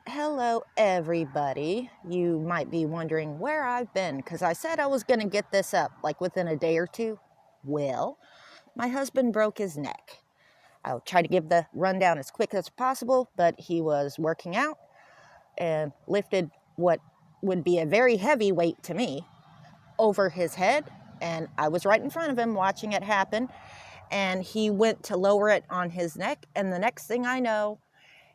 Hello, everybody. You might be wondering where I've been because I said I was going to get this up like within a day or two. Well, my husband broke his neck. I'll try to give the rundown as quick as possible, but he was working out and lifted what would be a very heavy weight to me over his head. And I was right in front of him watching it happen. And he went to lower it on his neck. And the next thing I know,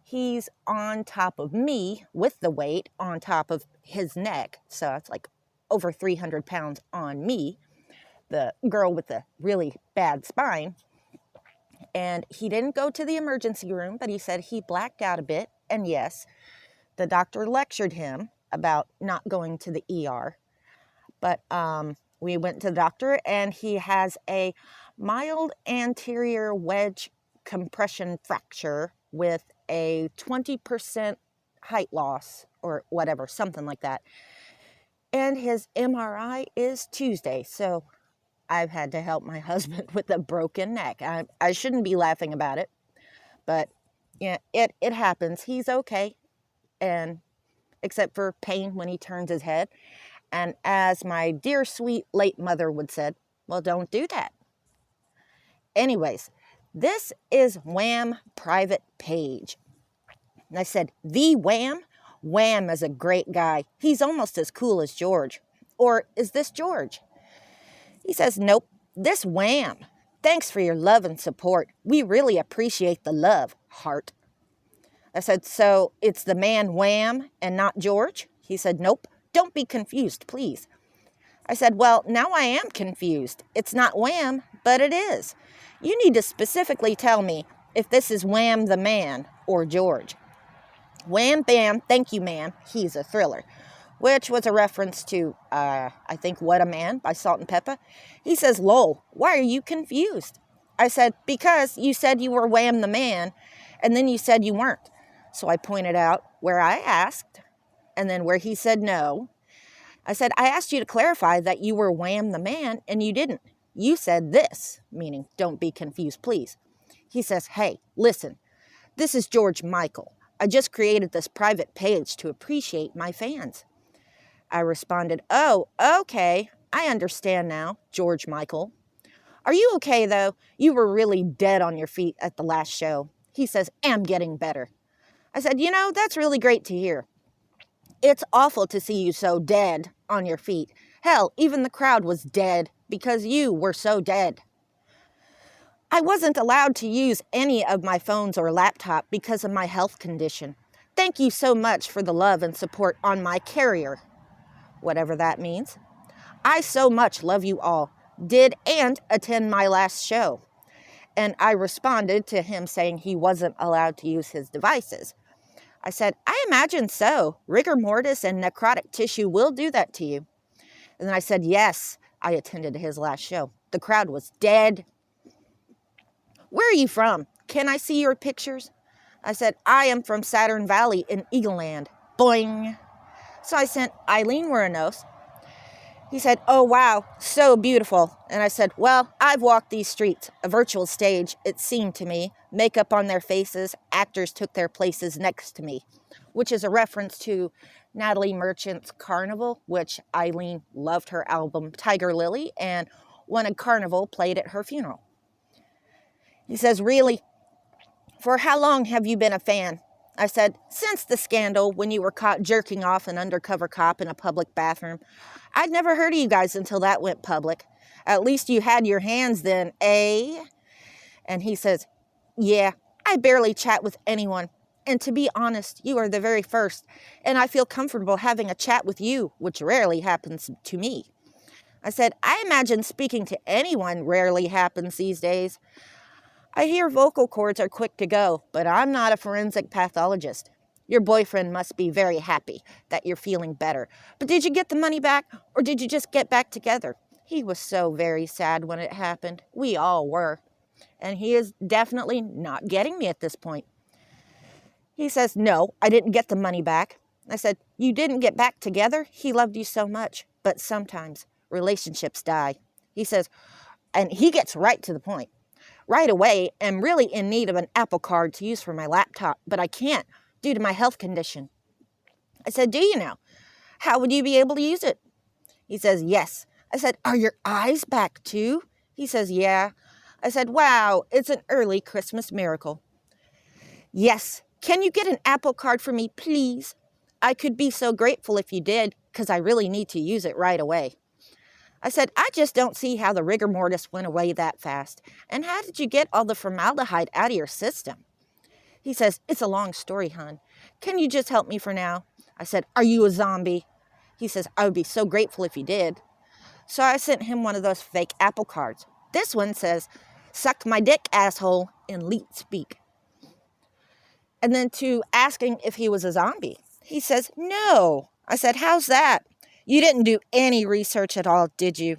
he's on top of me with the weight on top of his neck. So it's like over 300 pounds on me, the girl with the really bad spine. And he didn't go to the emergency room, but he said he blacked out a bit. And yes, the doctor lectured him about not going to the ER. But we went to the doctor and he has a mild anterior wedge compression fracture with a 20% height loss or whatever, something like that. And his MRI is Tuesday. So I've had to help my husband with a broken neck. I shouldn't be laughing about it, but yeah, it happens. He's okay, and except for pain when he turns his head. And as my dear, sweet late mother would said, well, don't do that. Anyways, this is Wham private page. And I said, the Wham? Wham is a great guy. He's almost as cool as George. Or is this George? He says, nope, this Wham. Thanks for your love and support. We really appreciate the love, heart. I said, so it's the man Wham and not George? He said, nope. Don't be confused, please. I said, well, now I am confused. It's not Wham, but it is. You need to specifically tell me if this is Wham the man or George. Wham Bam, thank you, ma'am. He's a thriller, which was a reference to, I think, What a Man by Salt-N-Pepa. He says, lol, why are you confused? I said, because you said you were Wham the man, and then you said you weren't. So I pointed out where I asked, and then where he said no. I said, I asked you to clarify that you were Wham the man, and you didn't. You said this, meaning don't be confused, please. He says, hey, listen, this is George Michael. I just created this private page to appreciate my fans. I responded, oh, okay, I understand now, George Michael. Are you okay, though? You were really dead on your feet at the last show. He says, am getting better. I said, that's really great to hear. It's awful to see you so dead on your feet. Hell, even the crowd was dead because you were so dead. I wasn't allowed to use any of my phones or laptop because of my health condition. Thank you so much for the love and support on my carrier, whatever that means. I so much love you all. Did and attend my last show. And I responded to him saying he wasn't allowed to use his devices. I said, I imagine so. Rigor mortis and necrotic tissue will do that to you. And then I said, yes, I attended his last show. The crowd was dead. Where are you from? Can I see your pictures? I said, I am from Saturn Valley in Eagle Land. Boing. So I sent Eileen Wuornos. He said, oh, wow, so beautiful. And I said, well, I've walked these streets, a virtual stage, it seemed to me. Makeup on their faces, actors took their places next to me, which is a reference to Natalie Merchant's Carnival, which Eileen loved her album Tiger Lily and wanted Carnival played at her funeral. He says, really? For how long have you been a fan? I said, since the scandal when you were caught jerking off an undercover cop in a public bathroom. I'd never heard of you guys until that went public. At least you had your hands then, eh? And he says, yeah, I barely chat with anyone. And to be honest, you are the very first. And I feel comfortable having a chat with you, which rarely happens to me. I said, I imagine speaking to anyone rarely happens these days. I hear vocal cords are quick to go, but I'm not a forensic pathologist. Your boyfriend must be very happy that you're feeling better. But did you get the money back, or did you just get back together? He was so very sad when it happened. We all were. And he is definitely not getting me at this point. He says, no, I didn't get the money back. I said, you didn't get back together? He loved you so much. But sometimes relationships die. He says, and he gets right to the point. Right away, am really in need of an Apple Card to use for my laptop, but I can't due to my health condition. I said, do you now? How would you be able to use it? He says, yes. I said, are your eyes back too? He says, yeah. I said, wow, it's an early Christmas miracle. Yes. Can you get an Apple Card for me, please? I could be so grateful if you did, because I really need to use it right away. I said, I just don't see how the rigor mortis went away that fast. And how did you get all the formaldehyde out of your system? He says, it's a long story, hon. Can you just help me for now? I said, are you a zombie? He says, I would be so grateful if you did. So I sent him one of those fake Apple Cards. This one says, suck my dick, asshole, in leet speak. And then to asking if he was a zombie. He says, no. I said, how's that? You didn't do any research at all, did you?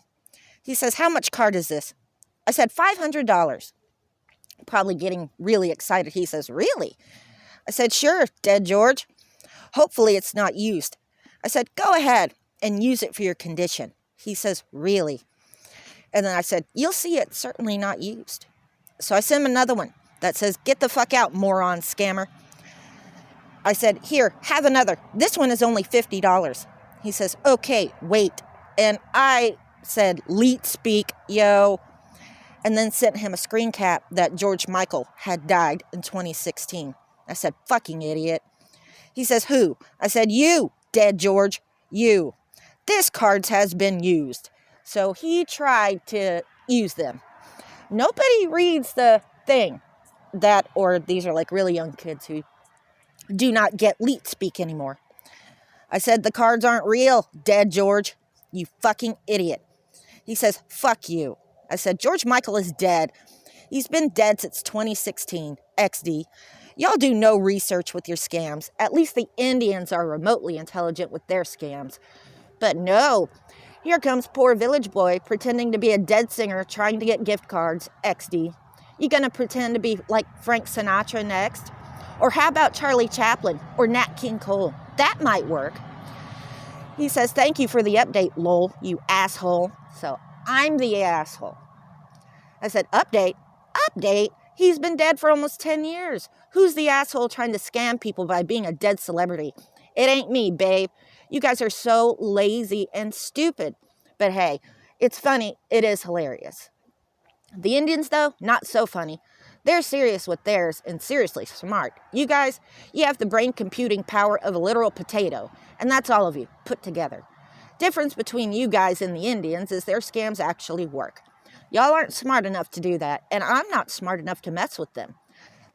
He says, how much card is this? I said, $500. Probably getting really excited. He says, really? I said, sure, Dead George. Hopefully it's not used. I said, go ahead and use it for your condition. He says, really? And then I said, you'll see it's certainly not used. So I sent him another one that says, get the fuck out, moron scammer. I said, here, have another. This one is only $50. He says, okay, wait. And I said, leet speak, yo. And then sent him a screen cap that George Michael had died in 2016. I said, fucking idiot. He says, who? I said, you, Dead George, you. This card has been used. So he tried to use them. Nobody reads the thing that, or these are like really young kids who do not get leet speak anymore. I said, the cards aren't real, Dead George, you fucking idiot. He says, fuck you. I said, George Michael is dead. He's been dead since 2016, XD. Y'all do no research with your scams. At least the Indians are remotely intelligent with their scams. But no, here comes poor village boy pretending to be a dead singer trying to get gift cards, XD. You gonna pretend to be like Frank Sinatra next? Or how about Charlie Chaplin or Nat King Cole? That might work. He says, thank you for the update, lol, you asshole. So I'm the asshole. I said, update? Update? He's been dead for almost 10 years. Who's the asshole trying to scam people by being a dead celebrity? It ain't me, babe. You guys are so lazy and stupid. But hey, it's funny. It is hilarious. The Indians, though, not so funny. They're serious with theirs and seriously smart. You guys, you have the brain computing power of a literal potato. And that's all of you put together. Difference between you guys and the Indians is their scams actually work. Y'all aren't smart enough to do that, and I'm not smart enough to mess with them.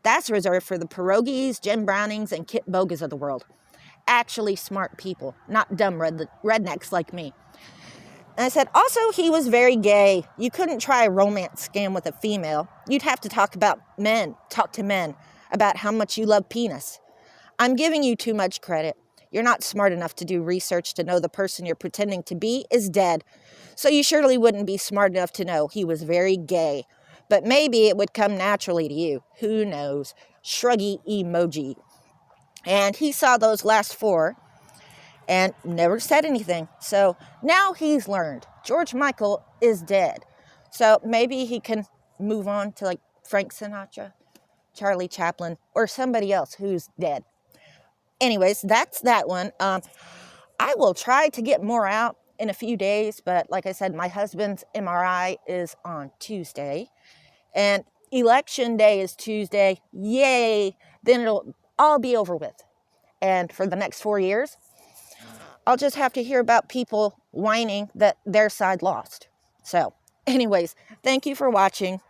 That's reserved for the pierogies, Jim Brownings, and Kit Bogas of the world. Actually smart people, not dumb rednecks like me. And I said, also, he was very gay. You couldn't try a romance scam with a female. You'd have to talk to men about how much you love penis. I'm giving you too much credit. You're not smart enough to do research to know the person you're pretending to be is dead. So you surely wouldn't be smart enough to know he was very gay. But maybe it would come naturally to you. Who knows? Shruggy emoji. And he saw those last four and never said anything. So now he's learned. George Michael is dead. So maybe he can move on to like Frank Sinatra, Charlie Chaplin, or somebody else who's dead. Anyways, that's that one. I will try to get more out in a few days, but like I said, my husband's MRI is on Tuesday, and election day is Tuesday. Yay! Then it'll all be over with. And for the next 4 years, I'll just have to hear about people whining that their side lost. So, anyways, thank you for watching.